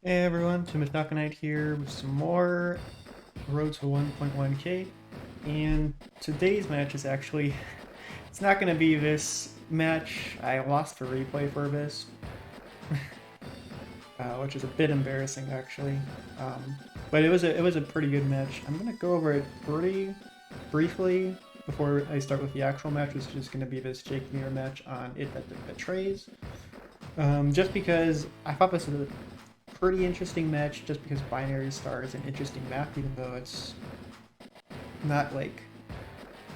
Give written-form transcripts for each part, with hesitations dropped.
Hey everyone, Tim Knight here with some more Road to 1.1k, and today's match is actually, it's not going to be this match. I lost the replay for this, which is a bit embarrassing actually, but it was a pretty good match. I'm going to go over it pretty briefly before I start with the actual match, which is just going to be this Jake Mirror match on It That Betrays. Just because I thought this was a pretty interesting match, just because Binary Star is an interesting map, even though it's not like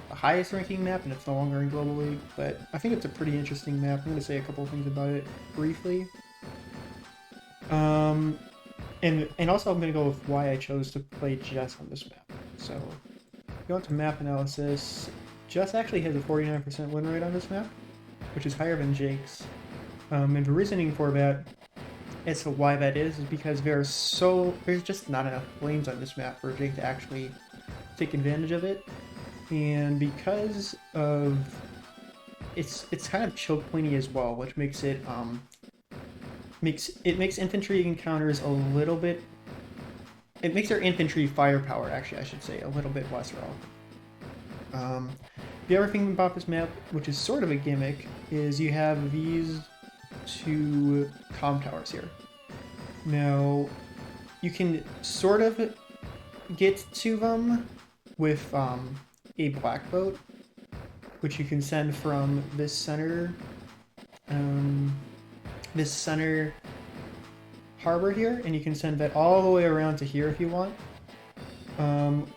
the highest ranking map and it's no longer in Global League, but I think it's a pretty interesting map. I'm going to say a couple of things about it briefly. And also I'm going to go with why I chose to play Jess on this map. So, going to map analysis, Jess actually has a 49% win rate on this map, which is higher than Jake's. And the reasoning for that as to why that is because there's just not enough lanes on this map for Jake to actually take advantage of it. And because of it's kind of choke pointy as well, which makes it makes infantry encounters a little bit, it makes their infantry firepower, actually I should say, a little bit less relevant. The other thing about this map, which is sort of a gimmick, is you have these two comm towers here. Now, you can sort of get to them with a black boat, which you can send from this center harbor here, and you can send that all the way around to here if you want.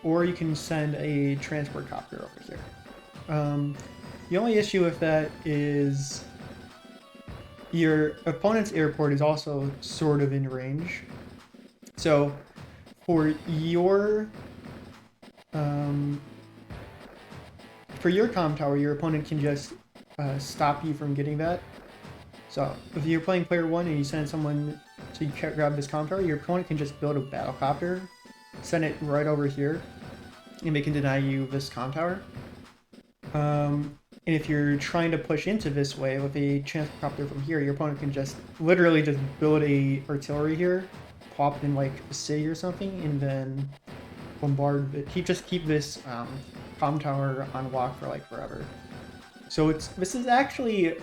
Or you can send a transport copter over here. The only issue with that is your opponent's airport is also sort of in range. So for your comm tower, your opponent can just stop you from getting that. So if you're playing player 1 and you send someone to grab this comm tower, your opponent can just build a battlecopter, send it right over here, and they can deny you this comm tower. And if you're trying to push into this way with a transport from here, your opponent can just literally just build a artillery here, pop in like a city or something, and then bombard it. Keep this comm tower on lock for like forever. So this is actually,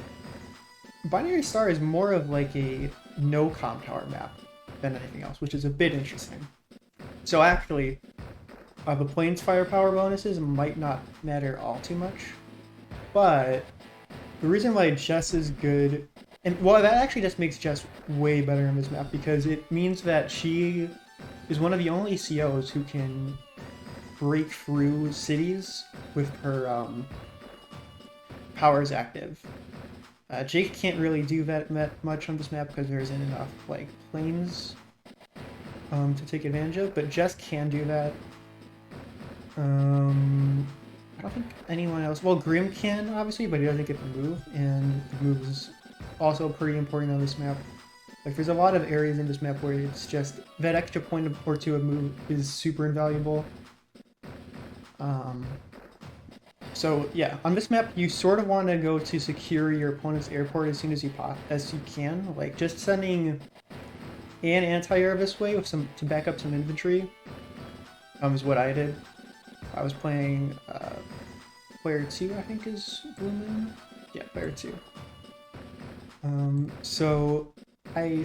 Binary Star is more of like a no comm tower map than anything else, which is a bit interesting. So actually, the plane's firepower bonuses might not matter all too much. But the reason why Jess is good, and well, that actually just makes Jess way better in this map because it means that she is one of the only COs who can break through cities with her powers active. Jake can't really do that much on this map because there isn't enough like planes to take advantage of, but Jess can do that. I don't think anyone else. Well, Grim can, obviously, but he doesn't get the move, and the move is also pretty important on this map. Like, there's a lot of areas in this map where it's just that extra point or two of move is super invaluable. So yeah, on this map, you sort of want to go to secure your opponent's airport as soon as you can. Like, just sending an anti-air this way with to back up some infantry is what I did. I was playing player 2, I think is Blue Moon. Yeah, player 2. So I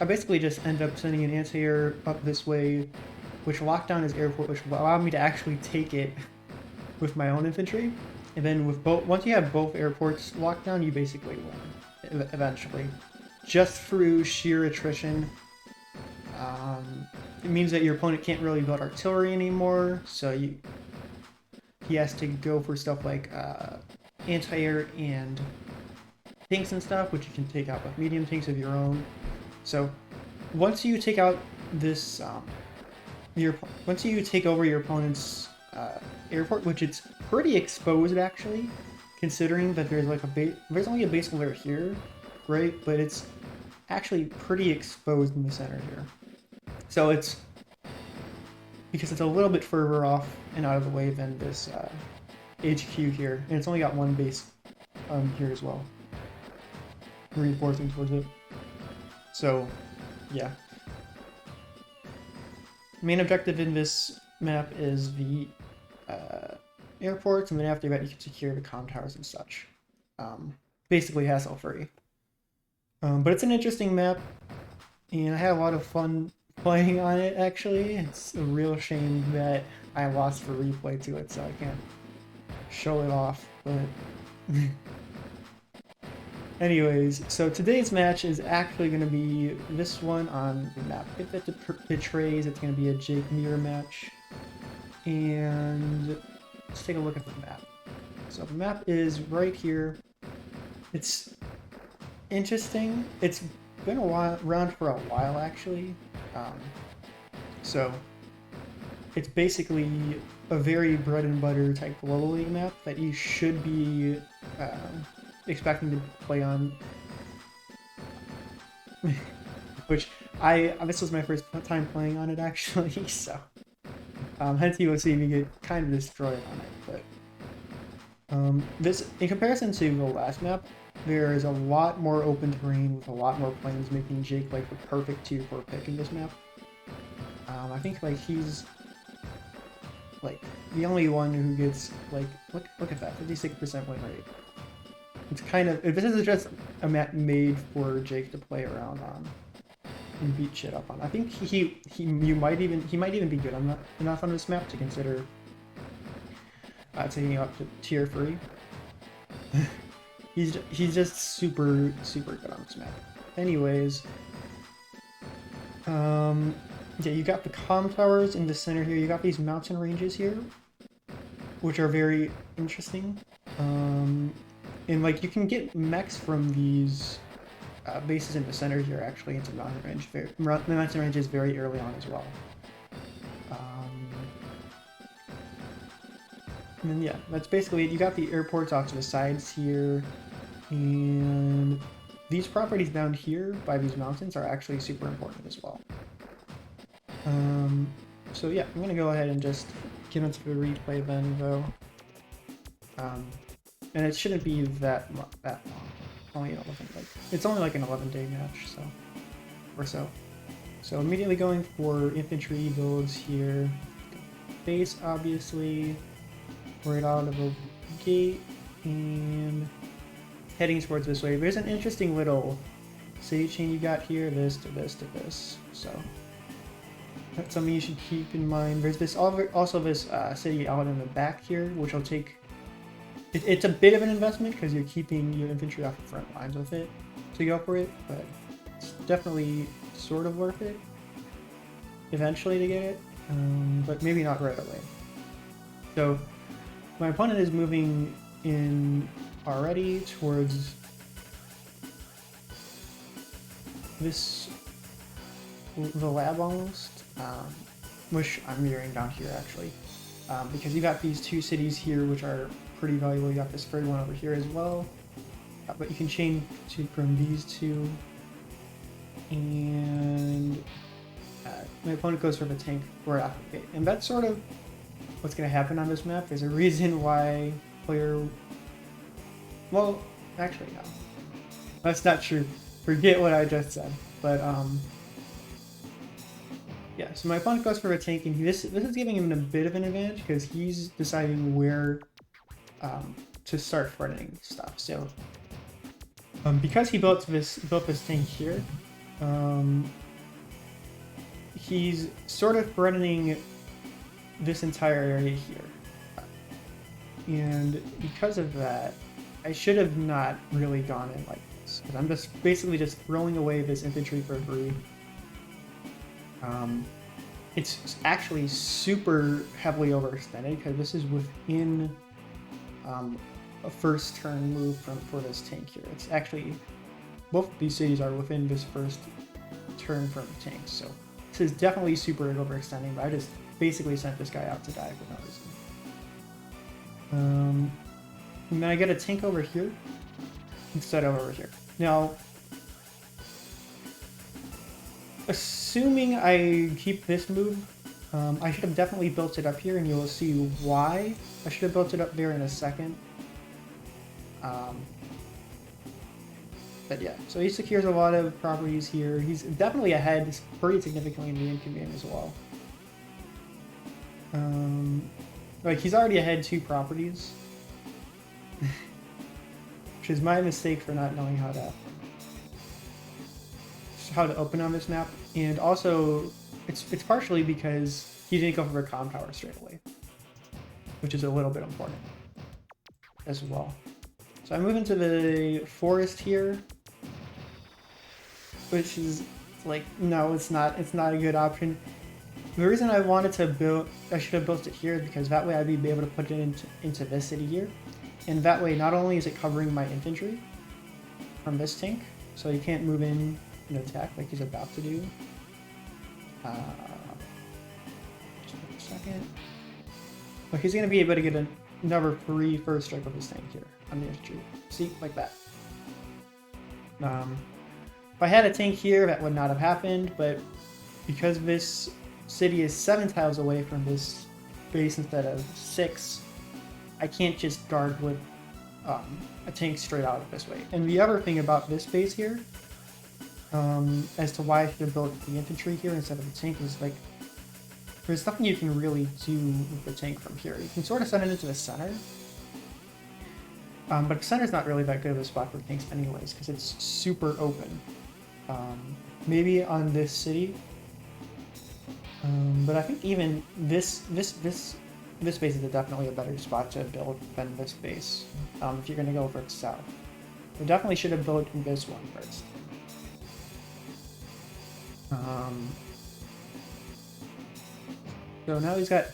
basically just ended up sending an anti-air up this way, which locked down his airport, which allowed me to actually take it with my own infantry. And then once you have both airports locked down, you basically win eventually, just through sheer attrition. It means that your opponent can't really build artillery anymore, so he has to go for stuff like anti-air and tanks and stuff, which you can take out with medium tanks of your own. So once you take out this, once you take over your opponent's airport, which it's pretty exposed actually, considering that there's like there's only a base layer here, right? But it's actually pretty exposed in the center here. So it's because it's a little bit further off and out of the way than this HQ here, and it's only got one base here as well, reinforcing towards it. So yeah. Main objective in this map is the airports, and then after that you can secure the comm towers and such. Basically hassle-free. But it's an interesting map, and I had a lot of fun playing on it, actually. It's a real shame that I lost for replay to it, so I can't show it off, but... Anyways, so today's match is actually going to be this one on the map. If it betrays, it's going to be a Jake mirror match. And let's take a look at the map. So the map is right here. It's interesting. It's been around for a while, actually. So it's basically a very bread and butter type global league map that you should be expecting to play on. Which this was my first time playing on it, actually, so hence you will see me get kind of destroyed on it. But this, in comparison to the last map, there is a lot more open terrain with a lot more planes, making Jake like the perfect 2-4 pick in this map. I think like he's like the only one who gets like look at that 56% win rate. It's kind of, this is just a map made for Jake to play around on and beat shit up on. I think he might even be good enough on this map to consider taking up to tier 3. He's just super good on this map. Anyways, yeah, you got the comm towers in the center here. You got these mountain ranges here, which are very interesting. And like you can get mechs from these bases in the center here actually into mountain range. The mountain range is very early on as well. And then yeah, that's basically it. You got the airports off to the sides here, and these properties down here by these mountains are actually super important as well. So yeah, I'm gonna go ahead and just get into the replay then, though. And it shouldn't be that long. Only 11, it's only like an 11-day match, so or so. So immediately going for infantry builds here. Base, obviously, right out of the gate, and heading towards this way. There's an interesting little city chain you got here. This to this to this. So that's something you should keep in mind. There's this also this city out in the back here, which will take. It's a bit of an investment because you're keeping your infantry off the front lines with it to go for it, but it's definitely sort of worth it eventually to get it, but maybe not right away. So my opponent is moving in already towards the lab almost, which I'm mirroring down here actually, because you got these two cities here which are pretty valuable. You got this third one over here as well, but you can chain from these two, and my opponent goes for the tank right off the gate, and that's sort of what's going to happen on this map. There's a reason why well, actually no, that's not true. Forget what I just said. But yeah, so my opponent goes for a tank, and this is giving him a bit of an advantage because he's deciding where to start threatening stuff. So because he built this tank here, he's sort of threatening this entire area here, and because of that, I should have not really gone in like this, because I'm just basically just throwing away this infantry for free. It's actually super heavily overextended because this is within a first turn move for this tank here. It's actually, both of these cities are within this first turn from the tank, so this is definitely super overextending, but I just basically sent this guy out to die for no reason. And then I get a tank over here instead of over here. Now, assuming I keep this move, I should have definitely built it up here, and you'll see why. I should have built it up there in a second. But yeah, so he secures a lot of properties here. He's definitely ahead pretty significantly in the income game as well. Like, he's already ahead 2 properties. Which is my mistake for not knowing how to open on this map. And also, it's partially because he didn't go for a comm tower straight away. Which is a little bit important as well. So I move into the forest here. Which is like, no, it's not a good option. The reason I wanted to build, I should have built it here, is because that way I'd be able to put it into this city here. And that way, not only is it covering my infantry from this tank, so he can't move in and attack like he's about to do. Just a second. But he's going to be able to get another free first strike of his tank here on the infantry. See, like that. If I had a tank here, that would not have happened, but because this city is 7 tiles away from this base instead of 6, I can't just guard with a tank straight out of this way. And the other thing about this base here, as to why I should have built the infantry here instead of the tank, is like, there's nothing you can really do with the tank from here. You can sort of send it into the center, but the center's not really that good of a spot for tanks anyways, because it's super open. Maybe on this city, but I think even this base is definitely a better spot to build than this base, if you're going to go for it south. We definitely should have built this one first. So now he's got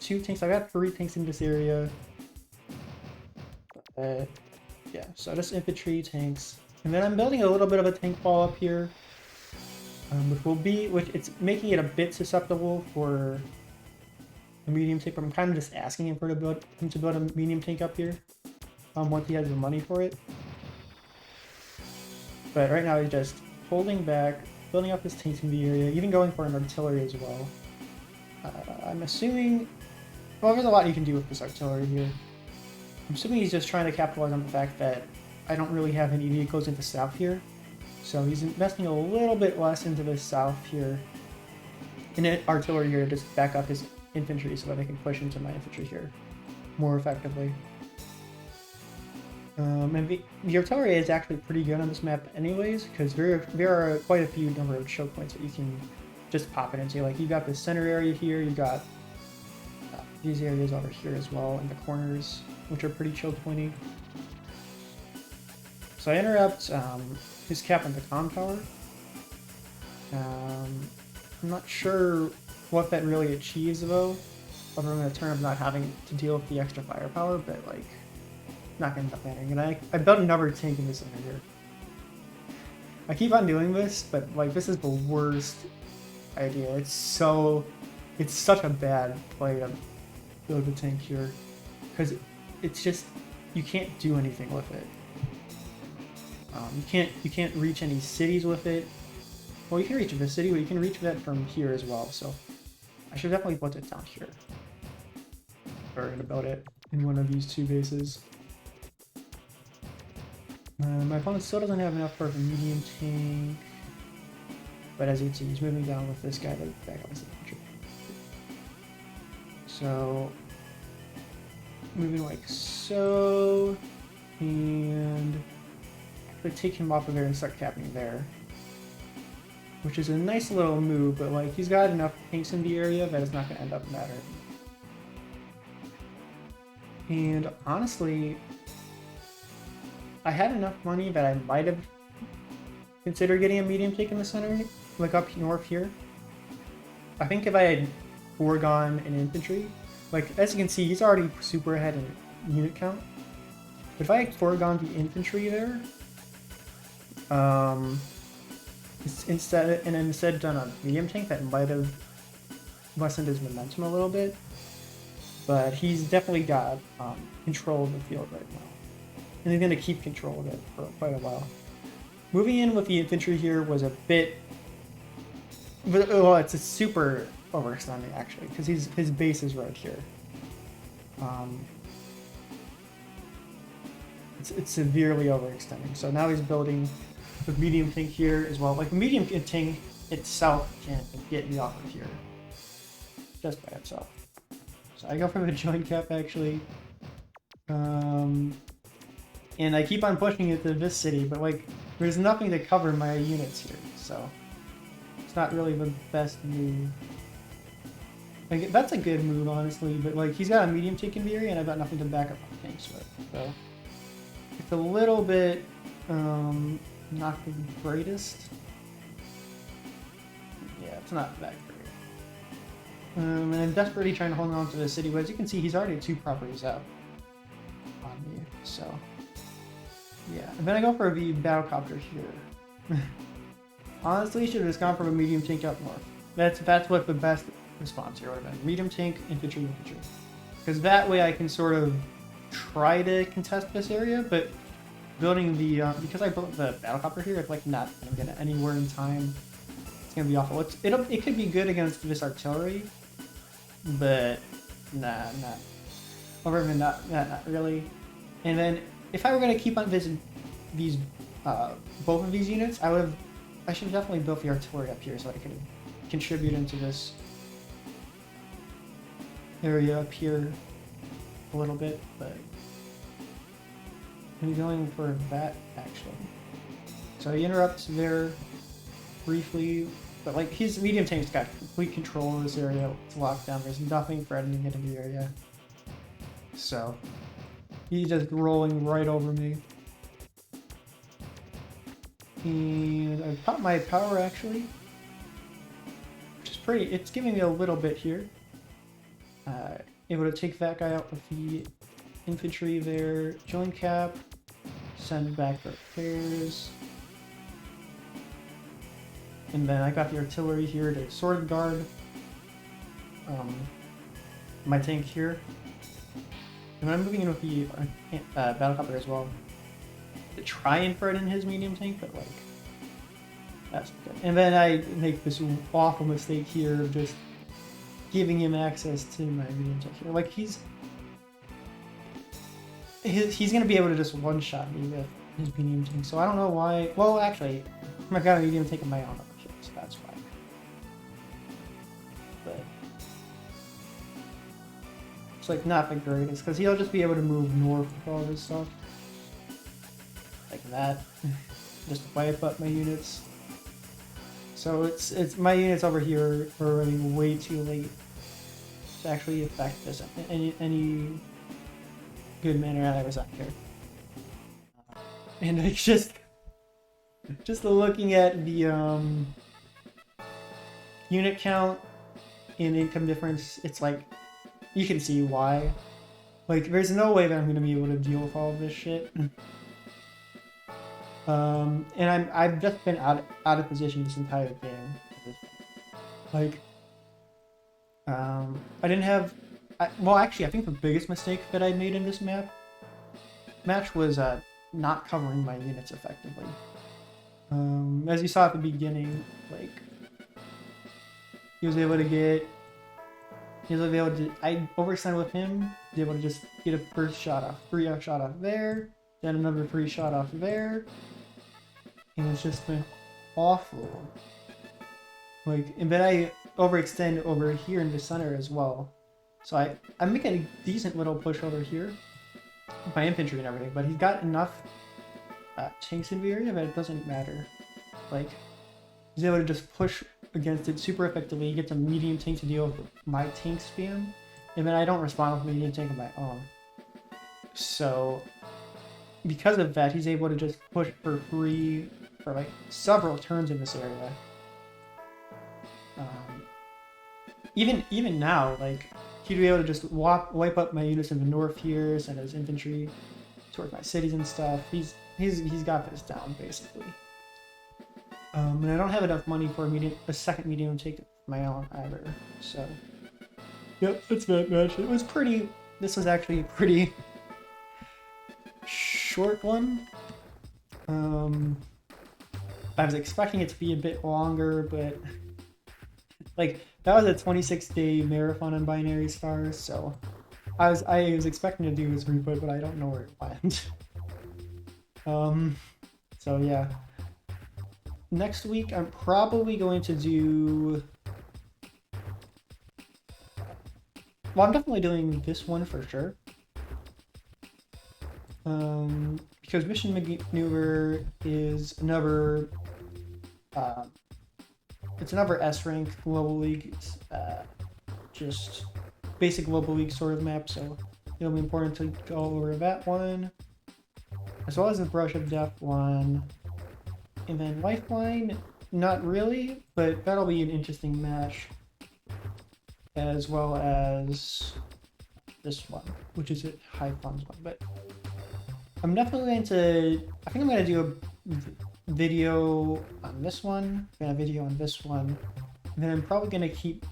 2 tanks. I got 3 tanks in this area. Yeah, so just infantry, tanks. And then I'm building a little bit of a tank wall up here, which it's making it a bit susceptible for a medium tank, but I'm kind of just asking him to build a medium tank up here, once he has the money for it. But right now he's just holding back, building up his tanks in the area, even going for an artillery as well. I'm assuming, well, there's a lot you can do with this artillery here. I'm assuming he's just trying to capitalize on the fact that I don't really have any vehicles into south here. So he's investing a little bit less into the south here, in artillery here, to just back up his infantry so that I can push into my infantry here more effectively. And the artillery is actually pretty good on this map anyways, because there are quite a few number of choke points that you can just pop it into. Like, you got the center area here, you got these areas over here as well, and the corners, which are pretty choke pointy. So I interrupt his cap on the comm tower. I'm not sure what that really achieves though, other than a turn of not having to deal with the extra firepower, but like, not gonna end up mattering. And I built another tank in this area here. I keep on doing this, but like, this is the worst idea. It's such a bad play to build a tank here, because it's just, you can't do anything with it. You can't reach any cities with it. Well, you can reach the city, but you can reach that from here as well. So I should definitely put it down here. Or gonna build it in one of these 2 bases. My opponent still doesn't have enough for a medium tank, but as you can see, he's moving down with this guy to back up his infantry. So moving like so, and take him off of there and start capping there, which is a nice little move, but like, he's got enough tanks in the area that it's not going to end up mattering. And honestly, I had enough money that I might have considered getting a medium tank in the center, like up north here. I think if I had foregone an infantry, like, as you can see, he's already super ahead in unit count. But if I had foregone the infantry there, instead done a medium tank, that might have lessened his momentum a little bit. But he's definitely got control of the field right now, and he's going to keep control of it for quite a while. Moving in with the infantry here was a bit, well, it's a super overextending actually, because his base is right here. It's severely overextending. So now he's building with medium tank here as well. Like medium tank itself can get me off of here just by itself. So I go for the joint cap actually. And I keep on pushing it to this city, but like there's nothing to cover my units here, so it's not really the best move. Like that's a good move honestly, but like he's got a medium tank in the area and I've got nothing to back up my tanks with. So it's a little bit not the greatest. Yeah, it's not that great. And I'm desperately trying to hold on to the city, but as you can see, he's already 2 properties out on me. So yeah, and then I go for the battlecopter here. Honestly, should have just gone for a medium tank up north. That's what the best response here would have been. Medium tank, infantry, infantry. Because that way I can sort of try to contest this area, but building the because I built the battlecopter here, it's like not gonna get it anywhere in time. It's gonna be awful. It could be good against this artillery, but not really. And then if I were gonna keep on visiting these both of these units, I should definitely build the artillery up here so I can contribute into this area up here a little bit, but I'm going for that actually. So he interrupts there briefly, but like his medium tank's got complete control of this area. It's locked down. There's nothing threatening it in the area. So he's just rolling right over me. And I popped my power actually, which is pretty. It's giving me a little bit here. Able to take that guy out with the infantry there. Join cap. Send back the repairs. And then I got the artillery here to sword guard my tank here. And I'm moving in with the battlecopter as well to try and threaten his medium tank, but like that's good. And then I make this awful mistake here of just giving him access to my medium tank here. Like he's gonna be able to just one-shot me with his medium tank. So I don't know why. Well, actually, I've got a medium tank of my own over here, so that's fine. But it's like not the greatest because he'll just be able to move north with all this stuff like that, just to wipe up my units. So it's my units over here are running way too late to actually affect this in any good manner. I was up here, and it's just looking at the unit count and income difference. It's like you can see why. Like there's no way that I'm gonna be able to deal with all of this shit. And I've just been out of position this entire game. Like, I didn't have. Well, actually, I think the biggest mistake that I made in this match was not covering my units effectively. As you saw at the beginning, like he was able to. I overextended with him. Was able to just get a first shot off, free shot off there, then another free shot off there. And it's just been awful. Like, and then I overextend over here in the center as well. So I'm making a decent little push over here with my infantry and everything, but he's got enough tanks in the area that it doesn't matter. Like, he's able to just push against it super effectively. He gets a medium tank to deal with my tank spam, and then I don't respond with medium tank of my own. So because of that, he's able to just push for free for like several turns in this area. Even now, like he'd be able to just wipe up my units in the north here, send his infantry towards my cities and stuff. He's got this down basically. And I don't have enough money for a second medium tank of my own either. So, yep, that's that match. It was pretty. This was actually a pretty short one. I was expecting it to be a bit longer, but like that was a 26-day marathon on Binary Stars, so I was expecting to do this reboot, but I don't know where it went. So yeah, next week I'm probably going to do... Well, I'm definitely doing this one for sure. Because Mission Maneuver is another... it's another S rank Global League. It's just basic Global League sort of map, so it'll be important to go over that one. As well as the Brush of Death one. And then Lifeline, not really, but that'll be an interesting match. As well as this one, which is a high funds one. But I'm definitely going to, I think I'm going to do a video on this one, and a video on this one. And then I'm probably going to keep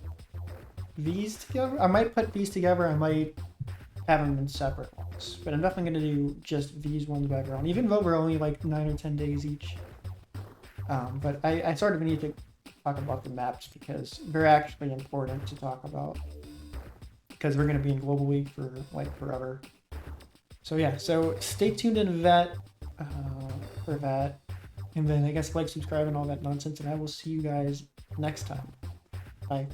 these together. I might put these together, I might have them in separate ones. But I'm definitely going to do just these ones back around, even though we're only like 9 or 10 days each. But I sort of need to talk about the maps because they're actually important to talk about. Because we're going to be in Global League for like forever. So yeah, so stay tuned into that for that. And then I guess like, subscribe, and all that nonsense. And I will see you guys next time. Bye.